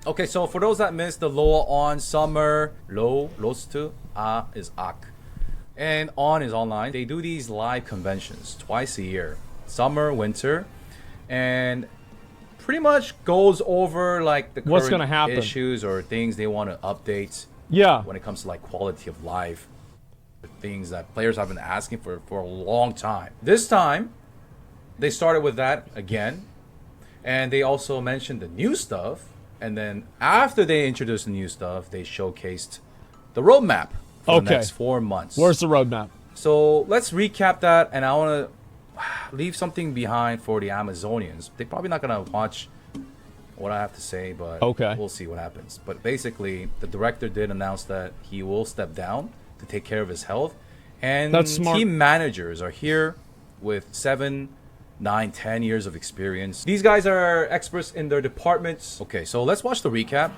Okay, so for those that missed the Loa on summer, Lo, Lost, is Ak. And on is online. They do these live conventions twice a year. Summer, winter. And pretty much goes over like the What's current gonna happen? issues or things they want to update Yeah. when it comes to like quality of life. Things that players have been asking for a long time. This time, they started with that again. And they also mentioned the new stuff. And then after they introduced the new stuff, they showcased the roadmap for the Okay. next 4 months. Where's the roadmap? So let's recap that, and I want to leave something behind for the Amazonians. They're probably not gonna watch what I have to say, but Okay. we'll see what happens. But basically, the director did announce that he will step down to take care of his health, and That's smart. team managers are here with 7, 9, 10 years of experience. These guys are experts in their departments. Okay, so let's watch the recap.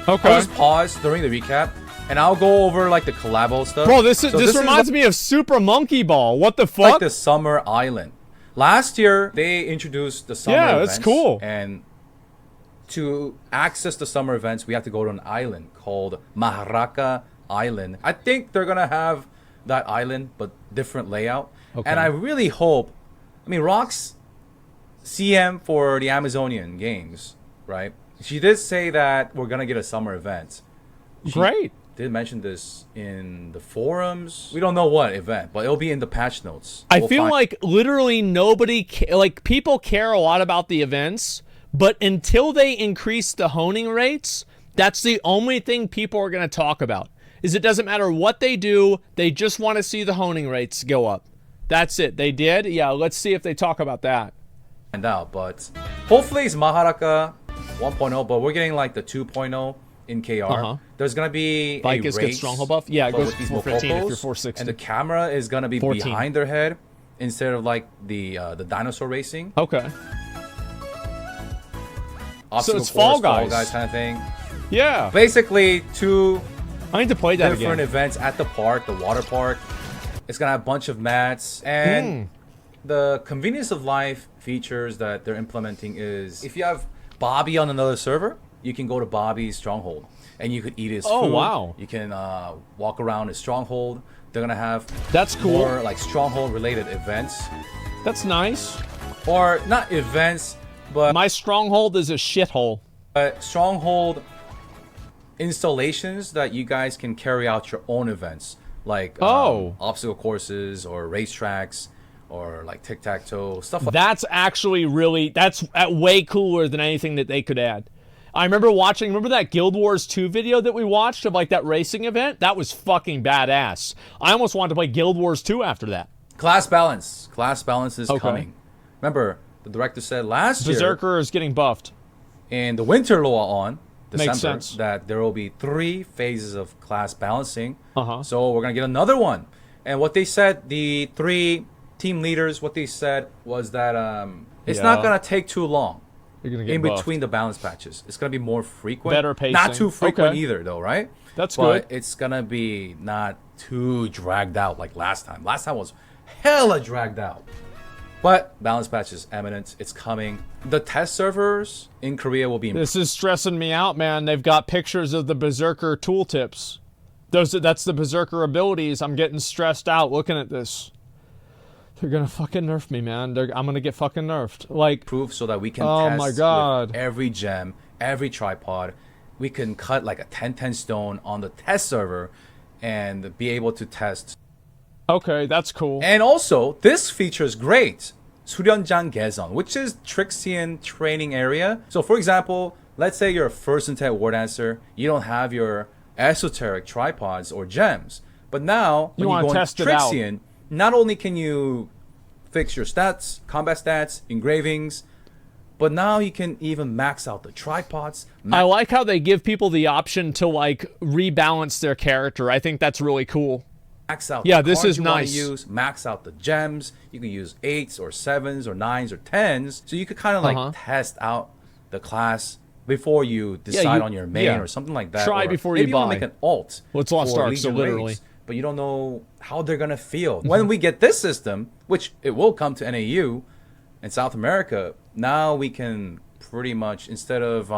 Okay. I'll just pause during the recap, and I'll go over like the collabo stuff. Bro, this So reminds me of Super Monkey Ball. What the like fuck? the Summer Island. Last year, they introduced the summer Yeah, events. that's cool. And to access the summer events, we have to go to an island called Maharaka Island. I think they're going to have that island, but different layout. Okay. And I really hope, I mean, Rock's CM for the Amazonian games, right? She did say that we're going to get a summer event. She Great. did mention this in the forums. We don't know what event, but it'll be in the patch notes. I We'll feel find- like literally nobody, like people care a lot about the events, but until they increase the honing rates, that's the only thing people are going to talk about. Is it doesn't matter what they do, they just want to see the honing rates go up. That's it. They did? Yeah, let's see if they talk about that. find out, but hopefully it's Maharaka 1.0, but we're getting like the 2.0 in KR. Uh-huh. There's gonna be Vicus a gets race, stronghold buff? Yeah, it but goes with these 415 if you're Mokokos, 460. and the camera is gonna be 14. behind their head instead of like the dinosaur racing. Okay. Obstacle it's Fall course, Guys. kind of thing. Yeah. Basically, two I need to play that different again. events at the park, the water park. It's gonna have a bunch of mats, and the convenience of life features that they're implementing is if you have Bobby on another server, you can go to Bobby's stronghold and you could eat his Oh, food. wow. You can walk around his stronghold. They're gonna have That's cool. more like stronghold related events, That's nice. or not events, but My stronghold is a shithole. stronghold installations that you guys can carry out your own events, like obstacle courses or racetracks or like tic-tac-toe stuff like That's actually really, that's way cooler than anything that they could add. I remember remember that Guild Wars 2 video that we watched of like that racing event? That was fucking badass. I almost wanted to play Guild Wars 2 after that. Class balance is Okay. coming. Remember, the director said last year Berserker is getting buffed. in the winter law on December Makes sense. that there will be 3 phases of class balancing. Uh-huh. So we're gonna get another one. And what they said, the 3 team leaders, what they said was that it's Yeah. not gonna take too long You're gonna get in buffed. between the balance patches. It's gonna be more frequent. Better pacing. Not too frequent Okay. either, though, right? That's but good. it's gonna be not too dragged out like last time. Last time was hella dragged out. But balance patch is imminent. It's coming. The test servers in Korea will be This is stressing me out, man. They've got pictures of the Berserker tooltips. That's the Berserker abilities. I'm getting stressed out looking at this. They're gonna fucking nerf me, man. I'm gonna get fucking nerfed. Like, improved so that we can Oh test my God. with every gem, every tripod. We can cut like a 10-10 stone on the test server and be able to test. okay, that's cool. And also, this feature is great. 수련장 개선, which is Trixian training area. So for example, let's say you're a first intent war dancer, you don't have your esoteric tripods or gems. But now, You when wanna you go test into it out. Trixian, not only can you fix your stats, combat stats, engravings, but now you can even max out the tripods. I like how they give people the option to like rebalance their character. I think that's really cool. Max out Yeah, the this cards is you wanna nice. use, max out the gems. You can use 8s or 7s or 9s or 10s. So you could kind of like Uh-huh. test out the class before you decide you- on your main yeah. or something like that. Try or before you maybe wanna buy. make an alt. Well, it's Lost for Ark, so Legion literally. raids, but you don't know how they're gonna feel. When we get this system, which it will come to NAU in South America, now we can pretty much, instead of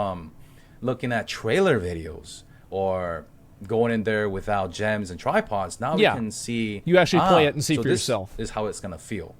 looking at trailer videos or going in there without gems and tripods. Now Yeah. we can see. You actually play it and see so for this yourself. Is how it's gonna feel.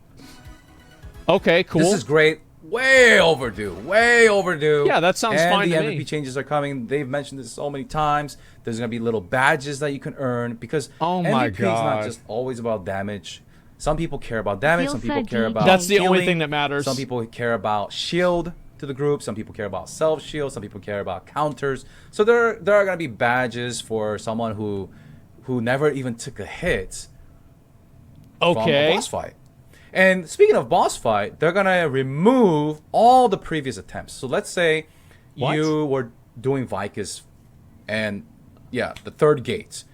Okay, cool. This is great. Way overdue. Way overdue. Yeah, that sounds and fine the to MVP me. changes are coming. They've mentioned this so many times. There's gonna be little badges that you can earn because Oh my MVP is not God. just always about damage. Some people care about damage. Some people care about That's the only healing. thing that matters. Some people care about shield to the group. Some people care about self shield. Some people care about counters. So there are gonna be badges for someone who never even took a hit from a Okay. boss fight. And speaking of boss fight, they're gonna remove all the previous attempts. So let's say What? you were doing Vicus and yeah, the third gate,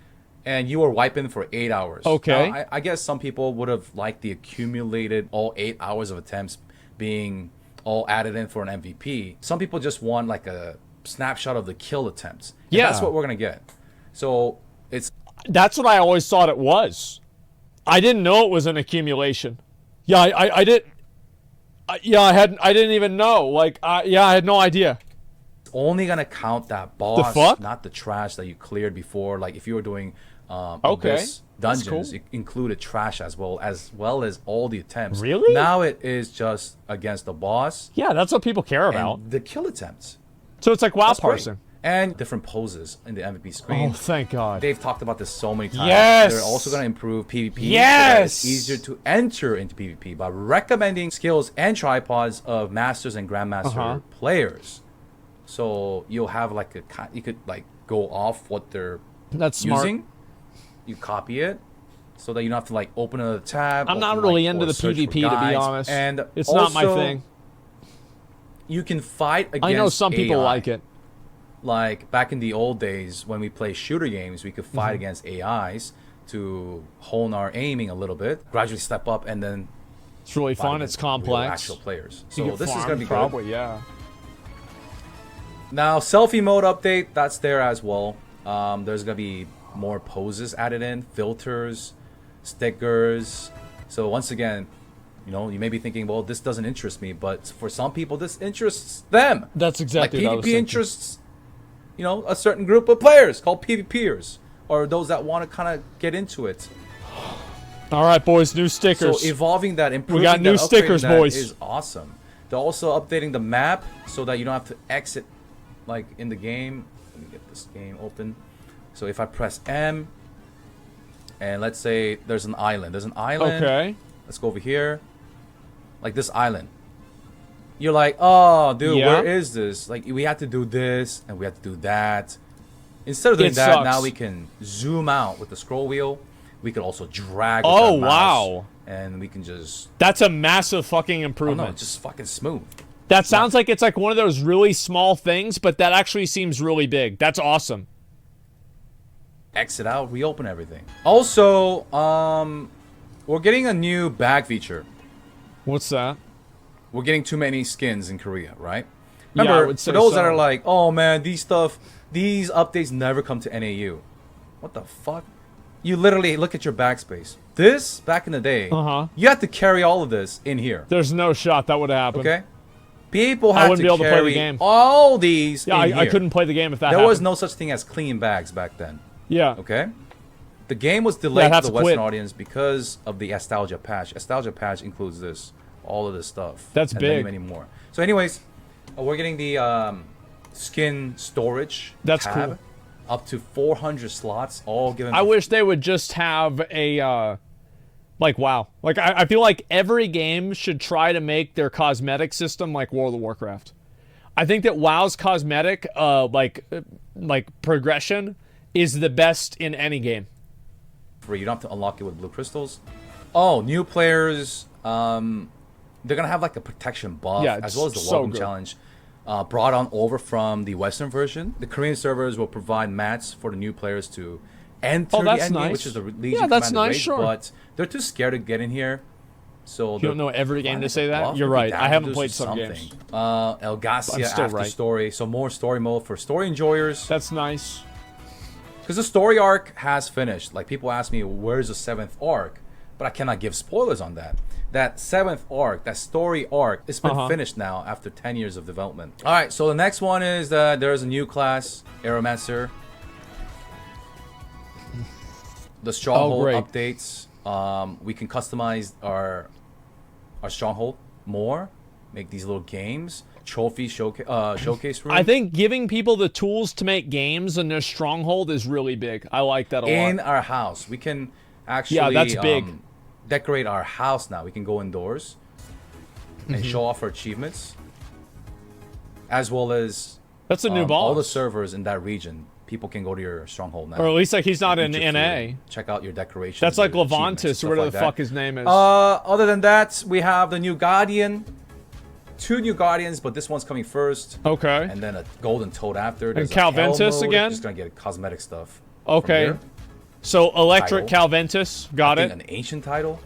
and you were wiping for 8 hours. Okay. Now, I guess some people would have liked the accumulated all 8 hours of attempts being all added in for an MVP. Some people just want like a snapshot of the kill attempts. And Yeah. that's what we're gonna get. So it's That's what I always thought it was. I didn't know it was an accumulation. Yeah, I did. Yeah, I didn't even know. Like, yeah, I had no idea. only gonna count that boss, fuck? not the trash that you cleared before. Like if you were doing Okay, Abyss that's dungeons, cool. it included trash as well as all the attempts. Really? Now it is just against the boss Yeah, that's what people care about. and the kill attempts. So it's like WoW That's great. parsing. And different poses in the MVP screen. Oh, thank God. They've talked about this so many times. Yes! They're also going to improve PvP. So that Yes! it's easier to enter into PvP by recommending skills and tripods of masters and grandmaster players. So you'll have like you could like go off what they're That's smart. using. You copy it so that you don't have to like open another tab. I'm not open, really like, into or the search for PvP, to be guides. honest. And It's not my also, thing. You can fight against I know some people AI. like it. Like back in the old days when we play shooter games, we could fight Mm-hmm. against AIs to hone our aiming a little bit, gradually step up, and then It's really fight fun. against It's real complex. actual players. You So get this is farmed, gonna be good. probably, yeah. Now selfie mode update, that's there as well. There's gonna be more poses added in, filters, stickers. So once again, you know, you may be thinking, well, this doesn't interest me, but for some people, this interests them. That's exactly like what I was PvP thinking. interests, you know, a certain group of players called PvPers, or those that want to kind of get into it. All right, boys, new So stickers. evolving that, improving got new that, upgrading stickers, that boys. is awesome. They're also updating the map so that you don't have to exit, like in the game. Let me get this game open. So if I press M, and let's say there's an island. There's an island. Okay. Let's go over here. Like this island. You're like, oh, dude, Yeah. where is this? Like, we have to do this and we have to do that. Instead of doing It that, sucks. now we can zoom out with the scroll wheel. We could also drag. With Oh, our mouse, wow. And we can just, That's a massive fucking oh no, improvement. just fucking smooth. That sounds like it's like one of those really small things, but that actually seems really big. That's awesome. Exit out, reopen everything. Also, we're getting a new bag feature. What's that? We're getting too many skins in Korea, right? Yeah, I Remember, would say for those that so. are like, oh man, these updates never come to NAU. What the fuck? You literally look at your backspace. This, back in the day, Uh-huh. you had to carry all of this in here, There's no shot that would happen. okay? People I had wouldn't to be able to play the carry game. all these Yeah, in I here. couldn't play the game if that There happened. was no such thing as clean bags back then, Yeah. okay? The game was Yeah, I'd delayed have to the to Western quit. audience because of the Nostalgia patch. Nostalgia patch includes this, all of this stuff. That's and big. Many, many more. So, anyways, we're getting the skin storage. That's tab, cool. Up to 400 slots, all given. I wish they would just have a like WoW. Like I feel like every game should try to make their cosmetic system like World of Warcraft. I think that WoW's cosmetic like progression is the best in any game. free. You don't have to unlock it with blue crystals. Oh, new players. They're gonna have like a protection buff Yeah, as well as the so welcome good. challenge. Brought on over from the Western version. The Korean servers will provide mats for the new players to enter Oh, the that's endgame, nice. which is the Legion Yeah, that's Commander nice, raid, sure. but they're too scared to get in here. So You don't know every game to say that? buff You're would be right. down I to haven't do played some something. games. Elgasia I'm still after right. story, so more story mode for story enjoyers. That's nice. Because the story arc has finished. Like people ask me, where's the 7th arc? but I cannot give spoilers on that. That 7th arc, that story arc, it's been finished now after 10 years of development. All right, so the next one is that there's a new class, Aeromancer. The stronghold updates. We can customize our stronghold more, make these little games, trophy showcase room. I think giving people the tools to make games in their stronghold is really big. I like that a lot. In our house, we can actually that's big. Decorate our house now. We can go indoors and show off our achievements, as well as that's a new boss. All the servers in that region. People can go to your stronghold now. Or at least like he's not in NA. Check out your decorations. That's like Levantis or whatever the fuck his name is. Other than that, we have the new Guardian. 2 new Guardians, but this one's coming first. Okay. And then a Golden Toad after. There's and Calventus again? Just gonna get cosmetic stuff. Okay. So Electric Calventus. Got it. An ancient title.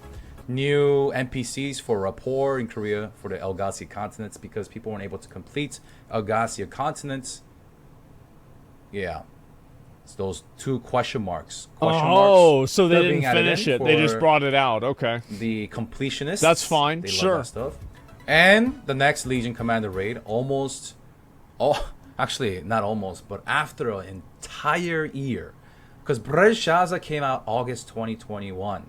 New NPCs for Rapport in Korea for the Elgasia continents because people weren't able to complete Elgasia continents. Yeah. It's those 2 question marks. So they didn't finish it. They just brought it out. Okay. The completionists. That's fine. They sure. love that stuff. And the next Legion Commander raid actually not almost, but after an entire year. Because Brezhaza came out August 2021.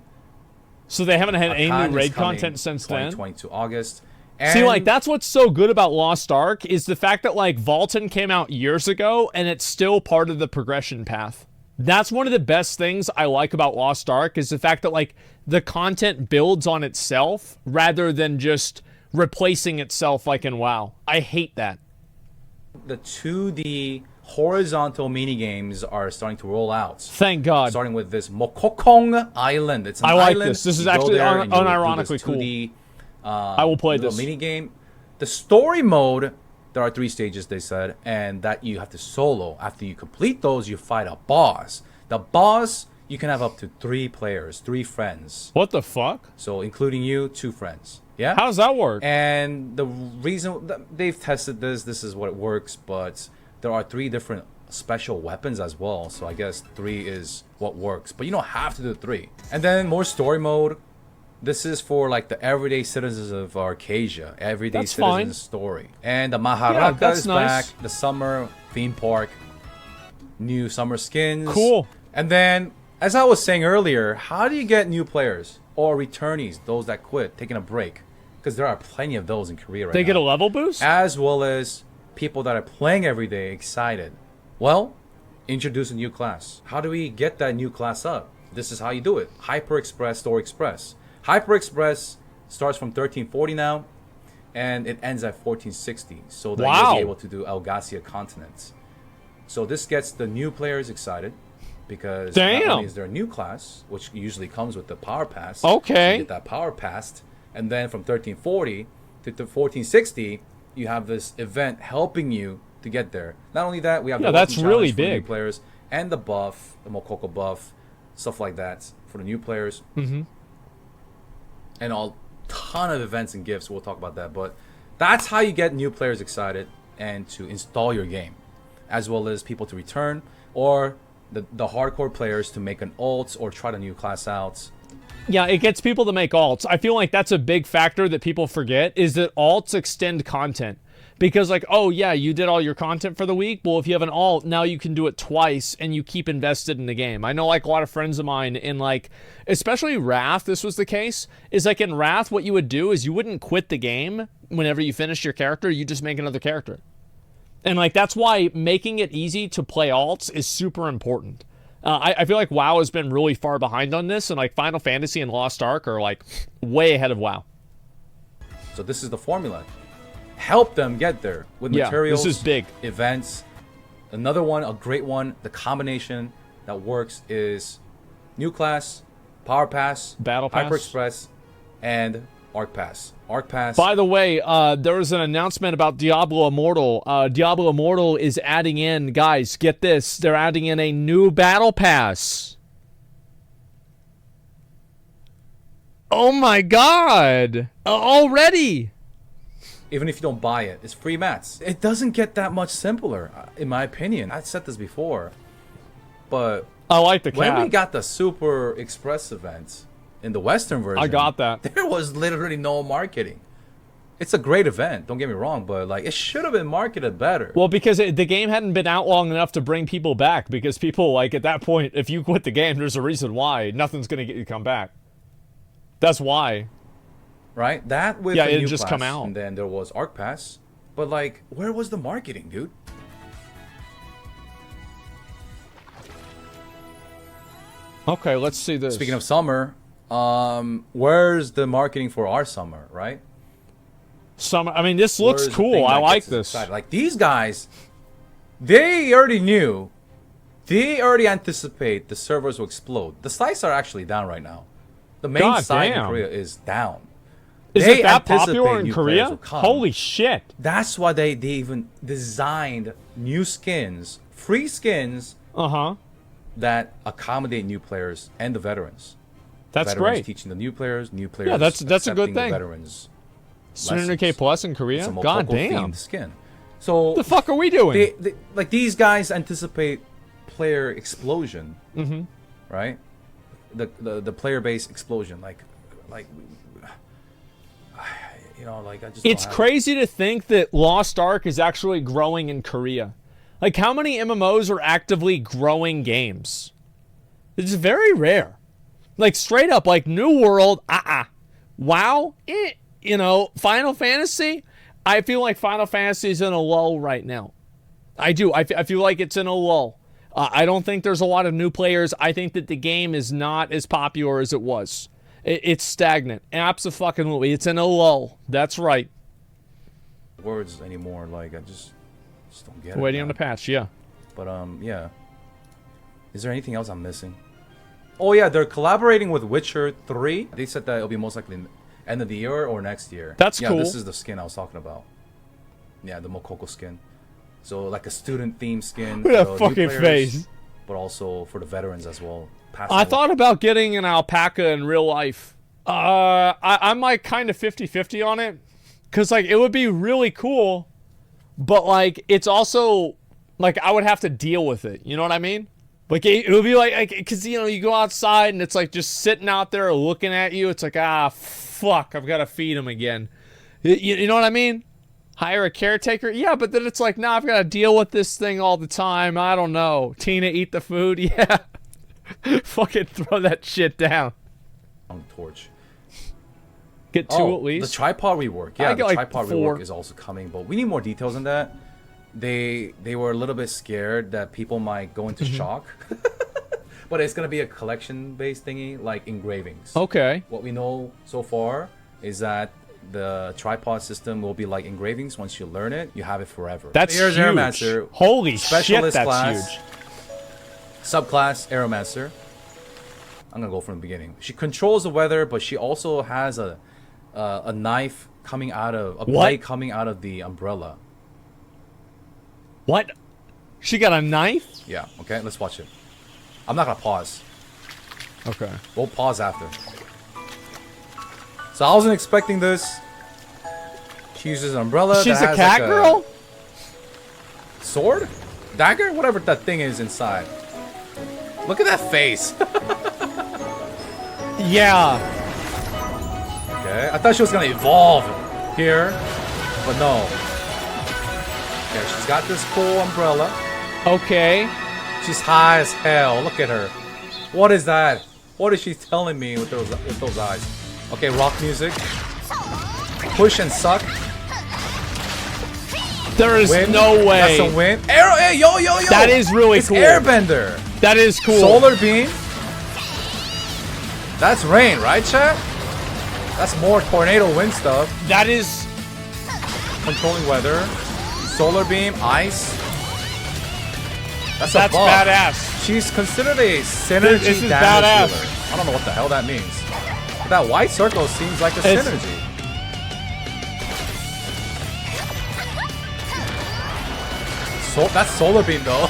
So they haven't had any Akan new is raid coming content since then? 2022 August. And See, like, that's what's so good about Lost Ark is the fact that, like, Vaulton came out years ago and it's still part of the progression path. That's one of the best things I like about Lost Ark is the fact that, like, the content builds on itself rather than just replacing itself like in WoW. I hate that. The 2D horizontal minigames are starting to roll out. Thank God. Starting with this Mokokong Island. It's an I like island. this. This is You go actually there and you do unironically this cool. 2D, I will play little this. mini game. The story mode, there are 3 stages, they said, and that you have to solo. After you complete those, you fight a boss. The boss, you can have up to 3 players, 3 friends. What the fuck? So including you, 2 friends. Yeah. How does that work? And the reason they've tested this is what it works, but there are 3 different special weapons as well. So I guess 3 is what works, but you don't have to do 3. And then more story mode. This is for like the everyday citizens of Arcasia, everyday That's citizens fine. story. And the Maharaka that's is nice. back. The summer theme park, new summer skins. Cool. And then, as I was saying earlier, how do you get new players or returnees, those that quit, taking a break? Because there are plenty of those in Korea right now. They get a level boost? As well as people that are playing every day excited. Well, introduce a new class. How do we get that new class up? This is how you do it. Hyper Express, Store Express. Hyper Express starts from 1340 now, and it ends at 1460. So that you'll be able to do Elgasia continents. So this gets the new players excited. Because not only is there a new class, which usually comes with the power pass. Okay. You get that power pass. And then from 1340 to 1460, you have this event helping you to get there. Not only that, we have the that's welcome really challenge for new big. players and the buff, the Mokoko buff, stuff like that for the new players. Mm-hmm. And a ton of events and gifts. We'll talk about that. But that's how you get new players excited and to install your game, as well as people to return or the hardcore players to make an alt or try the new class out. Yeah, it gets people to make alts. I feel like that's a big factor that people forget is that alts extend content. Because like, oh yeah, you did all your content for the week. Well, if you have an alt, now you can do it twice and you keep invested in the game. I know like a lot of friends of mine in like, especially Wrath, this was the case, is like in Wrath, what you would do is you wouldn't quit the game whenever you finish your character, you just make another character. And like, that's why making it easy to play alts is super important. I feel like WoW has been really far behind on this, and like Final Fantasy and Lost Ark are like way ahead of WoW. So this is the formula. Help them get there with materials, this is big. Events. Another one, a great one, the combination that works is new class, power pass, Battle Pass, Hyper Express, and Arc Pass. Arc Pass. By the way, there was an announcement about Diablo Immortal. Diablo Immortal is adding in, guys, get this, they're adding in a new Battle Pass. Oh my god! Already! Even if you don't buy it, it's free mats. It doesn't get that much simpler, in my opinion. I've said this before, but I like the cap. when we got the Super Express event, in the Western version, I got that. There was literally no marketing. It's a great event, don't get me wrong, but like it should have been marketed better. Well, because the game hadn't been out long enough to bring people back. Because people, like, at that point, if you quit the game, there's a reason why. Nothing's going to get you to come back. That's why. Right? That with Yeah, the it new just class, come out. and then there was Arc Pass. But like, where was the marketing, dude? Okay, let's see this. Speaking of summer, where's the marketing for our summer, right? Summer. I mean, this looks Where's the cool. thing I that like gets us this. excited? Like these guys, they already knew. They already anticipate the servers will explode. The sites are actually down right now. The main God site in damn. Korea is down. Is They it that popular anticipate in new players Korea? will come. Holy shit. That's why they even designed new skins, free skins Uh-huh. that accommodate new players and the veterans. That's Veterans great. teaching the new players Yeah, that's a good accepting the thing. veterans. 300K lessons. plus in It's Korea? a God Mokoko damn. themed skin. So What the fuck are we doing? they like these guys anticipate player explosion, right? The player base explosion, like you know, like I just. It's don't have- crazy to think that Lost Ark is actually growing in Korea. Like, how many MMOs are actively growing games? It's very rare. Like, straight up, like, New World, WoW, you know, Final Fantasy, I feel like Final Fantasy is in a lull right now. I do. I feel like it's in a lull. I don't think there's a lot of new players. I think that the game is not as popular as it was. It's stagnant. Abso-fucking-lutely. It's in a lull. That's right. words anymore. Like I just don't get it. Waiting on man. the patch, yeah. But yeah. Is there anything else I'm missing? Oh yeah, they're collaborating with Witcher 3. They said that it'll be most likely end of the year or next year. That's yeah, cool. This is the skin I was talking about. Yeah, the Mokoko skin. So like a student theme skin. Look at for that the new fucking players, face. But also for the veterans as well. I thought about getting an alpaca in real life. I'm like kind of 50-50 on it. Because, like, it would be really cool. But, like, it's also, like, I would have to deal with it. You know what I mean? Like, it would be like, because, you know, you go outside and it's like just sitting out there looking at you. It's like, fuck, I've got to feed him again. You know what I mean? Hire a caretaker? Yeah, but then it's like, nah, I've got to deal with this thing all the time. I don't know. Tina, eat the food? Yeah. Fucking throw that shit down. on torch. Get two at least. The tripod rework. I Yeah, the get, like, tripod 4. rework is also coming, but we need more details on that. They were a little bit scared that people might go into shock. But it's gonna be a collection-based thingy, like engravings. Okay. What we know so far is that the tripod system will be like engravings. Once you learn it, you have it forever. That's Here's huge. Aeromancer, Holy shit, specialist that's class. huge. Subclass Aeromancer. I'm gonna go from the beginning. She controls the weather, but she also has a knife coming out of a blade coming out of the umbrella. What? She got a knife? Yeah. Okay. Let's watch it. I'm not gonna pause. Okay. We'll pause after. So I wasn't expecting this. She uses an umbrella. She's that a has cat like girl? Sword? Dagger? Whatever that thing is inside. Look at that face. Yeah. Okay. I thought she was gonna evolve here, but no. Okay, she's got this cool umbrella. Okay. She's high as hell. Look at her. What is that? What is she telling me with those eyes? Okay, rock music. Push and suck. There is Wind. no way. That's some wind. Arrow. Hey, yo. That is really it's cool. Airbender. That is cool. Solar beam. That's rain, right, chat? That's more tornado wind stuff. That is... Controlling weather. Solar beam, ice. That's That's a bug. badass. She's considered a synergy This is damage badass. dealer. I don't know what the hell that means. But that white circle seems like a It's- synergy. That's solar beam though.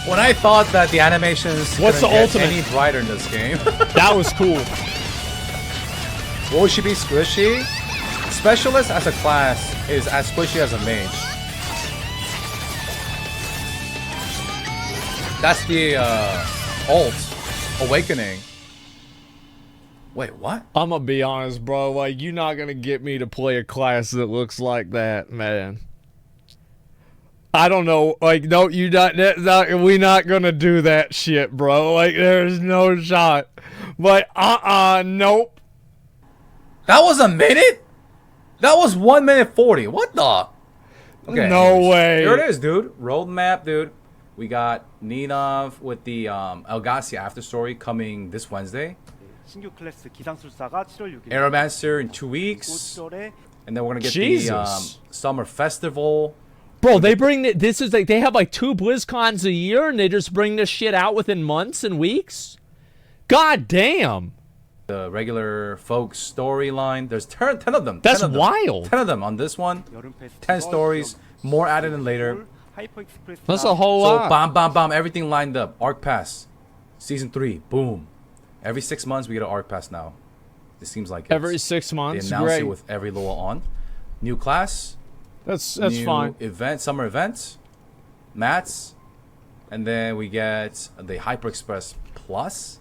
When I thought that the animations What's couldn't the get ultimate? any brighter in this game. That was cool. What would she be? Squishy? Specialist as a class is as squishy as a mage. That's the ult. Awakening. Wait, what? I'm gonna be honest, bro. Like, you're not gonna get me to play a class that looks like that, man. I don't know. Like, no, you not. We not gonna do that shit, bro. Like, there's no shot. But nope. That was a minute? That was 1 minute 40. What the? Okay, No way. Here it is, dude. Roadmap, dude. We got Ninov with the Elgasia after story coming this Wednesday. 신규 클래스 기상술사가 7월 6일. Aeromancer in 2 weeks. 5월에 And then we're gonna get Jesus. the Summer Festival. Bro, they bring this is like they have like 2 BlizzCons a year, and they just bring this shit out within months and weeks. God damn. The regular folks storyline. There's 10 of them. That's 10 of them. wild. 10 of them on this one. 여름 페스티벌, 10 stories. More added in later. 하이퍼 익스프레스. That's a whole So lot. bam, bam, bam. Everything lined up. Arc Pass. Season 3. Boom. Every 6 months we get an Arc Pass now. It seems like Every it's- 6 They months. announce Great. it with every little on. New class. That's new fine. event, summer events, mats, and then we get the Hyper Express Plus,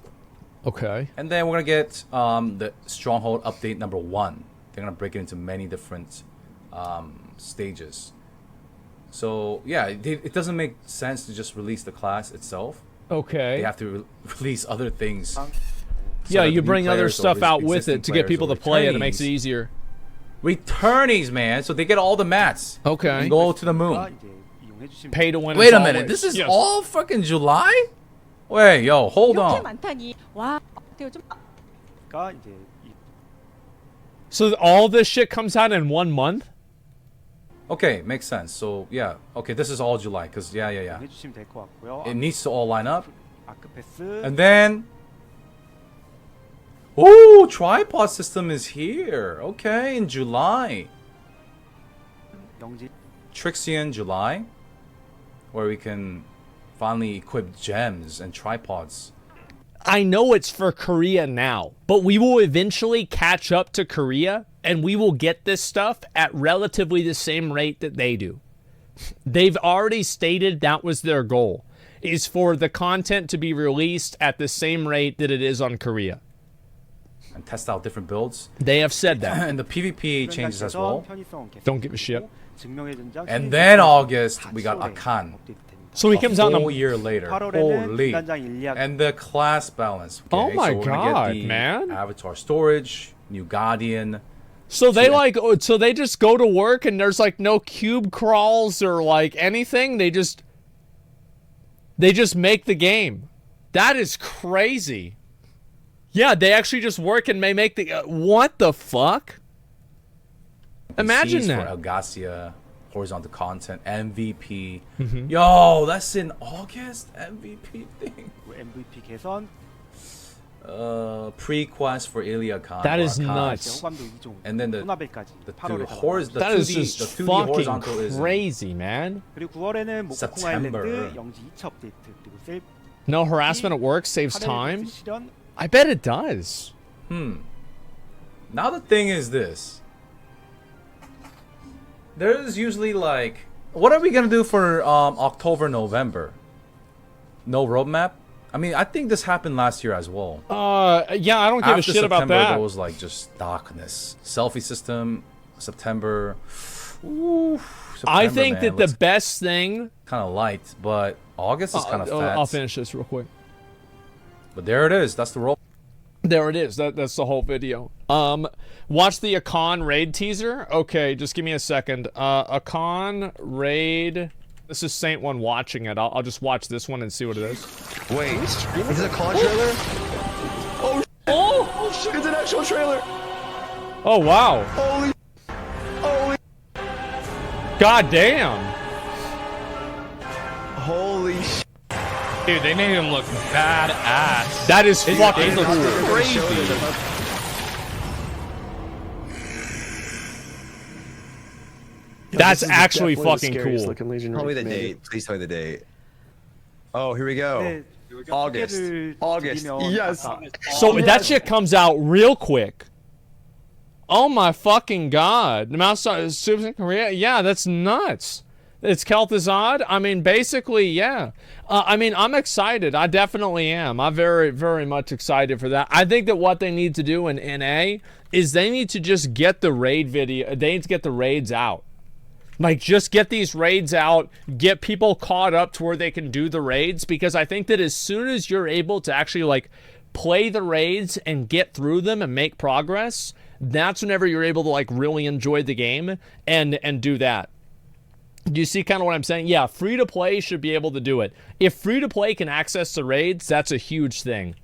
Okay. and then we're gonna get the Stronghold update number 1. They're gonna break it into many different stages. So yeah, it doesn't make sense to just release the class itself. Okay. They have to release other things. So Yeah, that you the new bring other players or stuff out with existing it to get players people or to play it. It makes it returnees- easier. Returnees, man. So they get all the mats. Okay. And go to the moon. 이제 이용해 주시면 Pay to win. Wait as a minute. always. This is Yes. all fucking July? Wait, yo, hold 이렇게 on. 많다니. 와, 어때요? 좀 가 이제 So all this shit comes out in 1 month? Okay, makes sense. So yeah, okay, this is all July, cause yeah. 이용해 주시면 될 것 같고요. It needs to all line up, 아크패스 and then, ooh, tripod system is here. Okay, in July, 영지 Trixion July, where we can finally equip gems and tripods. I know it's for Korea now, but we will eventually catch up to Korea and we will get this stuff at relatively the same rate that they do. They've already stated that was their goal, is for the content to be released at the same rate that it is on Korea. And test out different builds, They have said that. and the PvP changes as well. 편의성 개선 Don't give a shit. 증명의 전장 And then August we got 7월에 Akan. 업데이트됩니다. So he comes a out in whole a, year later. 8월에는 Holy. 군단장 일리아 And the class balance. Oh Okay? my so we're gonna God, get the man. Avatar storage, new Guardian. so they Yeah. like so they just go to work and there's like no cube crawls or like anything. They just make the game. That is crazy. Yeah, they actually just work and may make the what the fuck? Imagine PCs that. For Elgasia, horizontal content, MVP. Mm-hmm. Yo, that's in August? MVP thing. MVP 개선 Pre-quest for Ilya Khan. That is Khan. nuts. 영감도 2종 And then the 소나벨까지 The 8월에 the That is 2D, just the 2D fucking horizontal is in crazy, man. 그리고 9월에는 목콩 September. 아일랜드 영지 2차 업데이트 그리고 셀 No harassment at work saves time. 실현 I bet it does. Now the thing is this. There's usually like, what are we gonna do for October, November? No roadmap. I mean, I think this happened last year as well. Yeah, I don't give After a shit September, about that. there was like just darkness. Selfie system, September. Ooh, I September, think man, that the best thing. kind of light, but August is kind of fat. I'll finish this real quick. But there it is. That's the roll. There it is. That's the whole video. Watch the Akan raid teaser. Okay, just give me a second. Akan raid. This is Saint One watching it. I'll just watch this one and see what it is. Wait, is it a con trailer? Oh shit, it's an actual trailer! Oh wow. Holy God damn. holy shit. Dude, they made him look badass. That is fucking It's cool. crazy. That's actually fucking cool. Tell me the date. Please tell me the date. Oh, here we go. 네, August. 소개를 August. 드리면 Yes. 아까 So that shit comes out real quick. Oh my fucking god. The mouse is Super in Korea? Yeah, that's nuts. It's Kel'Thuzad. I mean, basically, yeah. I mean, I'm excited. I definitely am. I'm very, very much excited for that. I think that what they need to do in NA is they need to just get the raid video. They need to get the raids out. Like, just get these raids out, get people caught up to where they can do the raids, because I think that as soon as you're able to actually, like, play the raids and get through them and make progress, that's whenever you're able to, like, really enjoy the game and do that. Do you see kind of what I'm saying? Yeah, free-to-play should be able to do it. If free-to-play can access the raids, that's a huge thing.